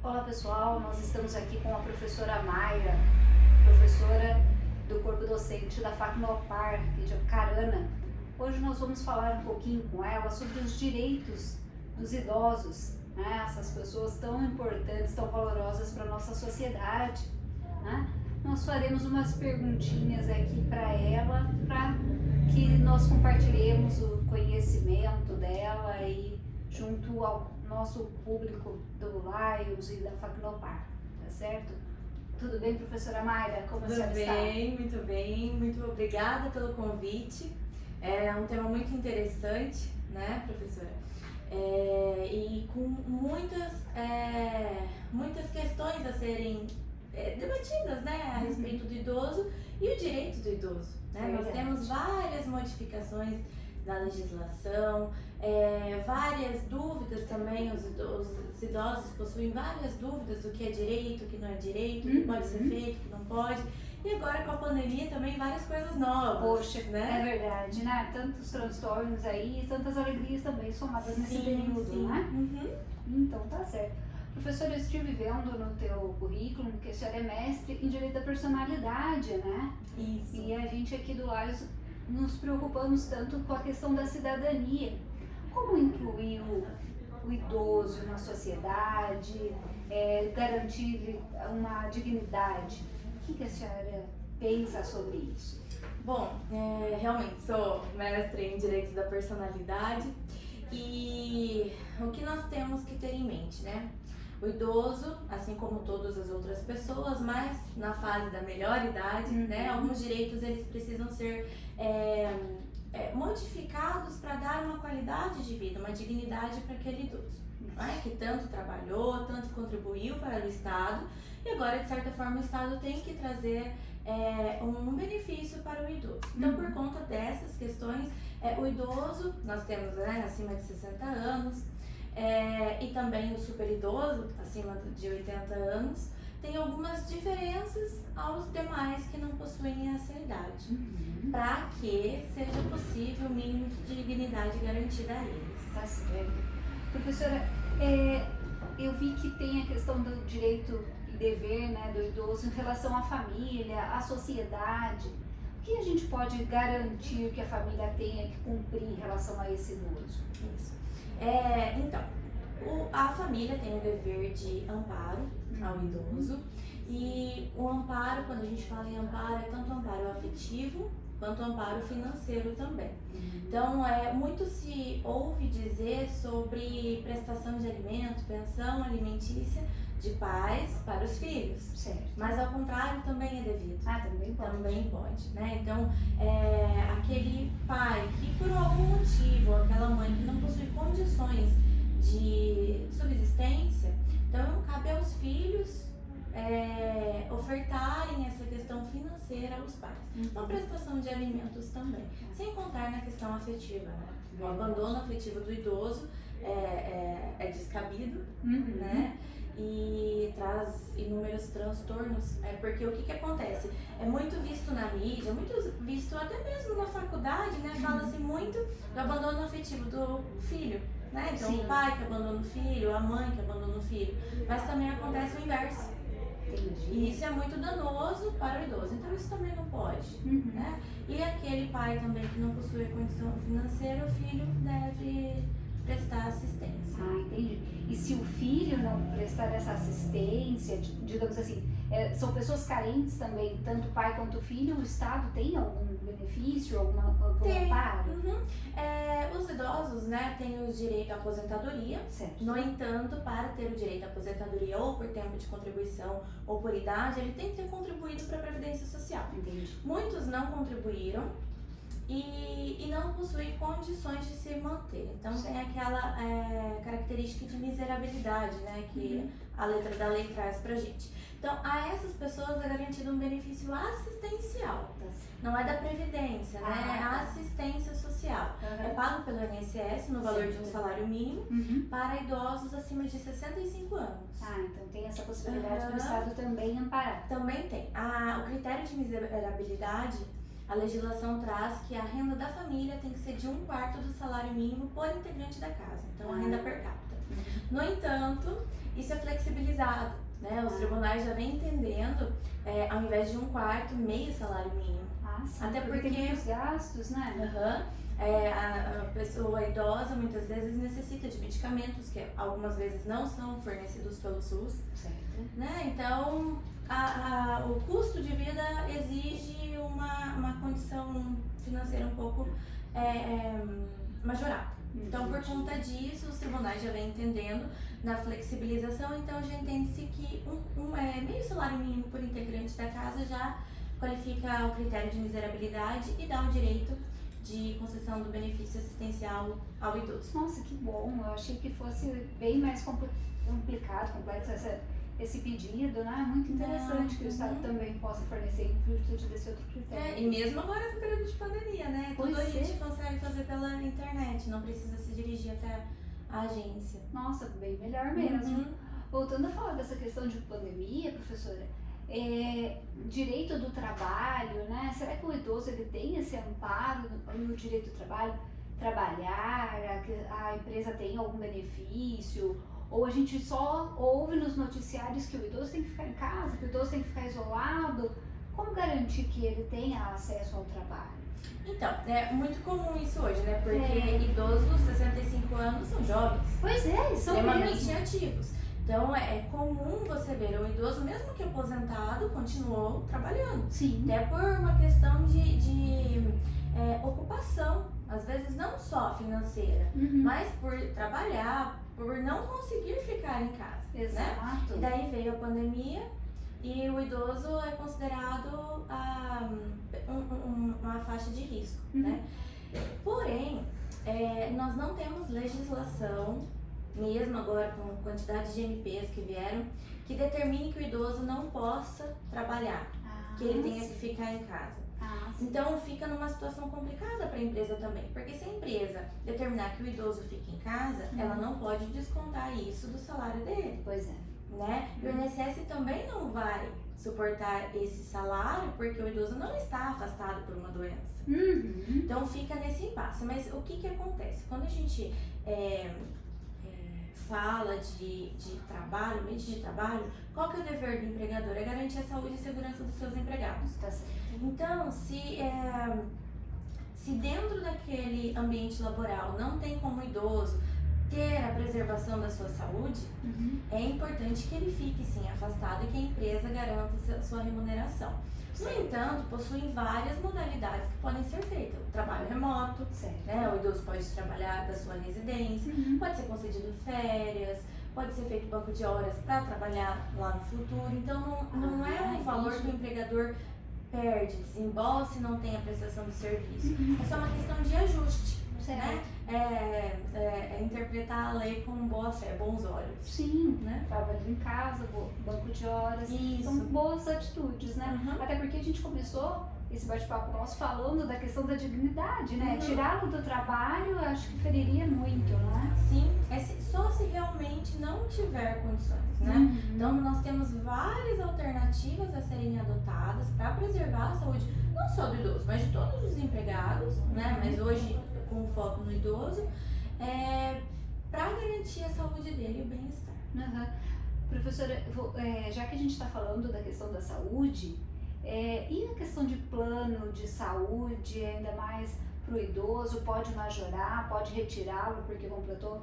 Olá pessoal, nós estamos aqui com a professora Mayra, professora do corpo docente da Facnopar, aqui de Apucarana. Hoje nós vamos falar um pouquinho com ela sobre os direitos dos idosos, né? Essas pessoas tão importantes, tão valorosas para a nossa sociedade, né? Nós faremos umas perguntinhas aqui para ela, para que nós compartilhemos o conhecimento dela e junto ao nosso público do Lions e da Facnopar, tá certo? Tudo bem, professora Mayra? Como a senhora está? Tudo bem, muito obrigada pelo convite. É um tema muito interessante, né, professora? E com muitas questões a serem debatidas, né, a respeito do idoso e o direito do idoso, né? Nós temos várias modificações da legislação, várias dúvidas também, os idosos possuem várias dúvidas do que é direito, o que não é direito, o que pode ser feito, o que não pode. E agora com a pandemia também várias coisas novas. Poxa, né? É verdade, né? Tantos transtornos aí e tantas alegrias também somadas nesse período, né? Então tá certo. Professora, eu estive vendo no teu currículo que a senhora é mestre em Direito da Personalidade, né? Isso. E a gente aqui do Lions nos preocupamos tanto com a questão da cidadania. Como incluir o idoso na sociedade, garantir uma dignidade? O que a senhora pensa sobre isso? Bom, realmente sou mestre em Direitos da Personalidade e o que nós temos que ter em mente, né? O idoso, assim como todas as outras pessoas, mas na fase da melhor idade, né? Alguns direitos eles precisam ser modificados para dar uma qualidade de vida, uma dignidade para aquele idoso, né? Que tanto trabalhou, tanto contribuiu para o Estado e agora, de certa forma, o Estado tem que trazer um benefício para o idoso. Então, por conta dessas questões, o idoso, nós temos acima de 60 anos, e também o super idoso, acima de 80 anos, tem algumas diferenças aos demais que não possuem essa idade, para que seja possível o mínimo de dignidade garantida a eles. Tá certo. Professora, eu vi que tem a questão do direito e dever, né, do idoso em relação à família, à sociedade. O que a gente pode garantir que a família tenha que cumprir em relação a esse idoso? Isso. Então, a família tem o dever de amparo ao idoso e o amparo, quando a gente fala em amparo, é tanto amparo afetivo quanto amparo financeiro também. Então, muito se ouve dizer sobre prestação de alimento, pensão alimentícia de pais para os filhos. Certo. Mas ao contrário também é devido. Também pode. Também pode, né? Então, aquele pai que por algum motivo, aquela mãe que não possui condições de subsistência, então cabe aos filhos ofertarem essa questão financeira aos pais. Então, prestação de alimentos também. Sem contar na questão afetiva, né? O abandono afetivo do idoso é descabido, né? E traz inúmeros transtornos, porque o que acontece? É muito visto na mídia, muito visto até mesmo na faculdade, né? Fala-se muito do abandono afetivo do filho, né? Então, o pai que abandona o filho, a mãe que abandona o filho, mas também acontece o inverso. E isso é muito danoso para o idoso, então isso também não pode, né? E aquele pai também que não possui condição financeira, o filho deve prestar assistência. Entendi. E se o filho não prestar essa assistência, digamos assim, são pessoas carentes também, tanto o pai quanto o filho, o Estado tem algum benefício, algum amparo? Os idosos, né, têm o direito à aposentadoria. Certo. No entanto, para ter o direito à aposentadoria ou por tempo de contribuição ou por idade, ele tem que ter contribuído para a Previdência Social. Entendi. Muitos não contribuíram e não possuem condições de se manter. Então, tem aquela característica de miserabilidade, né, que a letra da lei traz pra gente. Então, a essas pessoas é garantido um benefício assistencial. Não é da Previdência, né? É a assistência social. É pago pelo INSS no valor de um salário mínimo para idosos acima de 65 anos. Então tem essa possibilidade do Estado também amparar. Também tem. O critério de miserabilidade, a legislação traz que a renda da família tem que ser de 1/4 do salário mínimo por integrante da casa. Então, a renda per capita. No entanto, isso é flexibilizado flexibilizado, né? Os tribunais já vêm entendendo, ao invés de um quarto, meio salário mínimo. Sim, até porque tem os gastos, né? A pessoa idosa muitas vezes necessita de medicamentos que algumas vezes não são fornecidos pelo SUS, né? Então o custo de vida exige uma condição financeira um pouco majorada. Então, por conta disso, os tribunais já vêm entendendo na flexibilização, então já entende-se que meio salário mínimo por integrante da casa já qualifica o critério de miserabilidade e dá o direito de concessão do benefício assistencial ao idoso. Nossa, que bom! Eu achei que fosse bem mais complicado, complexo esse pedido, né? Muito interessante que o Estado também possa fornecer em virtude desse outro critério. E mesmo agora no período de pandemia, né? Tudo a gente consegue fazer pela internet, não precisa se dirigir até a agência. Nossa, bem melhor mesmo. Voltando a falar dessa questão de pandemia, professora, direito do trabalho, né? Será que o idoso ele tem esse amparo no direito do trabalho? Trabalhar, a empresa tem algum benefício? Ou a gente só ouve nos noticiários que o idoso tem que ficar em casa, que o idoso tem que ficar isolado? Como garantir que ele tenha acesso ao trabalho? Então, é muito comum isso hoje, né? Porque idosos, 65 anos, são jovens. Pois é, são extremamente ativos. Então, é comum você ver o idoso, mesmo que aposentado, continuou trabalhando. Sim. Até por uma questão de ocupação, às vezes não só financeira, mas por trabalhar, por não conseguir ficar em casa. Exato. Né? E daí veio a pandemia e o idoso é considerado uma faixa de risco. Né? Porém, nós não temos legislação, mesmo agora com a quantidade de MPs que vieram, que determine que o idoso não possa trabalhar, que ele tenha que ficar em casa. Então fica numa situação complicada para a empresa também, porque se a empresa determinar que o idoso fique em casa, ela não pode descontar isso do salário dele. Pois é. Né? E o INSS também não vai suportar esse salário porque o idoso não está afastado por uma doença. Então fica nesse impasse. Mas o que acontece? Quando a gente fala de trabalho, meio de trabalho, qual que é o dever do empregador? É garantir a saúde e segurança dos seus empregados. Tá certo. Então, se dentro daquele ambiente laboral não tem como idoso ter a preservação da sua saúde, é importante que ele fique sim afastado e que a empresa garanta a sua remuneração. No entanto, possuem várias modalidades que podem ser feitas. O trabalho remoto, né? O idoso pode trabalhar da sua residência, pode ser concedido férias, pode ser feito banco de horas para trabalhar lá no futuro. Então, não é um valor que o empregador perde, desembolsa e não tem a prestação de serviço. É só uma questão de ajuste. Né? Interpretar a lei com boa fé, bons olhos. Sim, né? Trabalho em casa, banco de horas. Isso. São boas atitudes, né? Até porque a gente começou esse bate-papo nosso falando da questão da dignidade, né? Tirá-lo do trabalho, eu acho que feriria muito, né? Sim, só se realmente não tiver condições, né? Então nós temos várias alternativas a serem adotadas para preservar a saúde, não só do idoso, mas de todos os empregados, né? Mas hoje com foco no idoso, para garantir a saúde dele e o bem-estar. Professora, já que a gente está falando da questão da saúde, e a questão de plano de saúde, ainda mais para o idoso, pode majorar, pode retirá-lo porque completou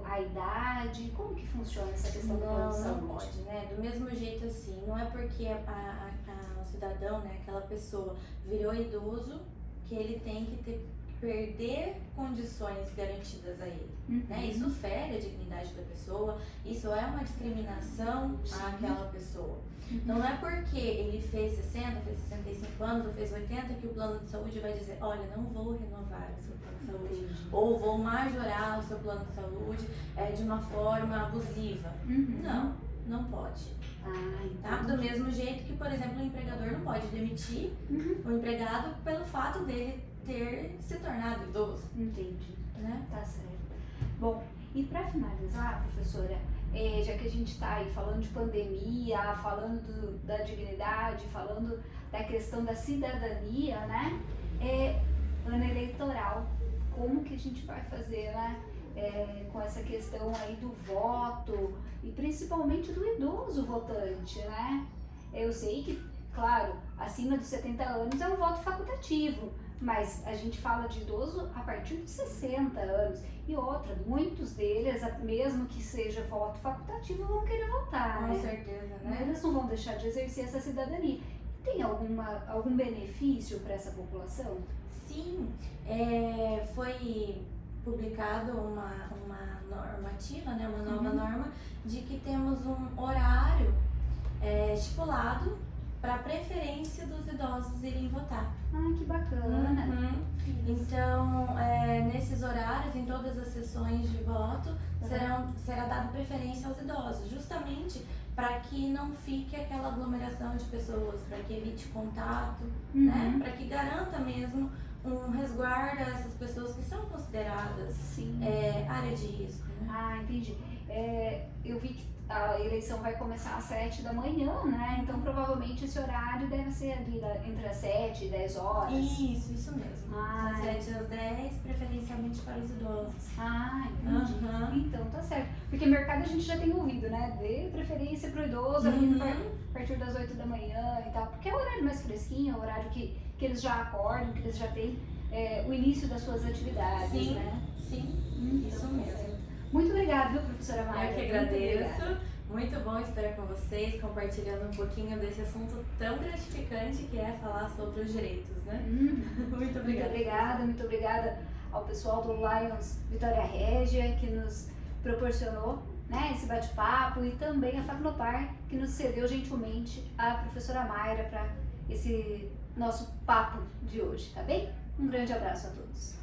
a idade? Como que funciona essa questão do plano de saúde? Não pode, né? Do mesmo jeito assim, não é porque o cidadão, né, aquela pessoa virou idoso que ele tem que perder condições garantidas a ele, né? Isso fere a dignidade da pessoa, isso é uma discriminação àquela pessoa. Então não é porque ele fez 60, fez 65 anos ou fez 80 que o plano de saúde vai dizer, olha, não vou renovar o seu plano de saúde, ou vou majorar o seu plano de saúde de uma forma abusiva. Não pode. Tá? Do mesmo jeito que, por exemplo, o empregador não pode demitir o empregado pelo fato dele ter se tornado idoso. Entendi. Né? Tá certo. Bom, e para finalizar, professora, já que a gente está aí falando de pandemia, falando da dignidade, falando da questão da cidadania, né? Ano eleitoral, como que a gente vai fazer, né? com essa questão aí do voto e principalmente do idoso votante, né? Eu sei que, claro, acima dos 70 anos é o voto facultativo, mas a gente fala de idoso a partir de 60 anos. E outra, muitos deles, mesmo que seja voto facultativo, vão querer votar, Com né? certeza, né? Eles não vão deixar de exercer essa cidadania. Tem algum benefício para essa população? Sim, foi publicado uma normativa, né, uma nova norma, de que temos um horário estipulado para preferência dos idosos irem votar. Ah, que bacana! Então, nesses horários, em todas as sessões de voto, será dada preferência aos idosos, justamente para que não fique aquela aglomeração de pessoas, para que evite contato, né? Para que garanta mesmo um resguardo a essas pessoas que são consideradas área de risco. Né? Ah, entendi. Eu vi que a eleição vai começar às 7 da manhã, né? Então provavelmente esse horário deve ser ali entre as 7 e 10 horas. Isso mesmo. Das 7 às 10, preferencialmente para os idosos. Ah, entendi. Então tá certo. Porque mercado a gente já tem ouvido, né? Dê preferência pro idoso a partir das 8 da manhã e tal. Porque é o horário mais fresquinho, é o horário que eles já acordam, que eles já têm o início das suas atividades, né? Sim, isso mesmo. Muito obrigada, viu, professora Mayra? Eu que agradeço. Muito bom estar com vocês, compartilhando um pouquinho desse assunto tão gratificante que é falar sobre os direitos, né? Muito obrigada. Muito obrigada ao pessoal do Lions Vitória Régia, que nos proporcionou, né, esse bate-papo, e também a Facnopar, que nos cedeu gentilmente a professora Mayra para esse nosso papo de hoje, tá bem? Um grande abraço a todos.